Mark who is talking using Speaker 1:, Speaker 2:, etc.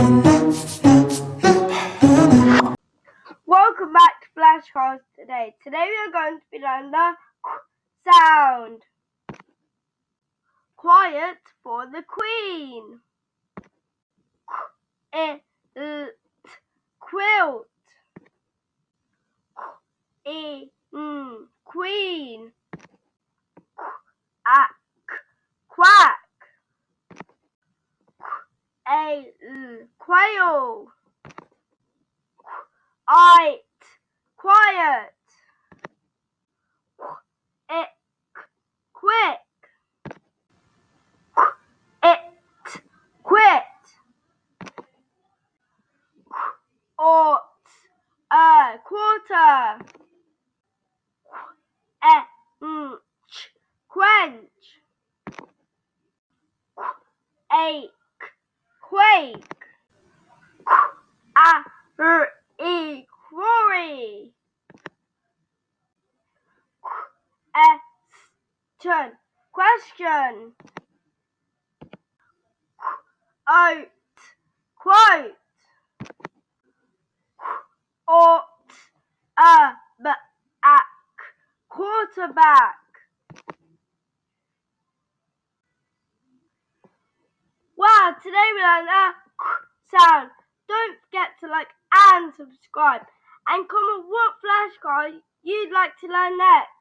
Speaker 1: Welcome back to Flash Card today. Today we are going to be learning the sound. Quiet for the Queen. Quilt. Queen. Quack. Quail. Quiet. Quick. Quit. Quarter. Quench. Ache. Quake. Quarry. Question. Oat. Quote. Quarterback. Wow, today we learned that sound. Don't forget to like and subscribe and comment what flashcard you'd like to learn next.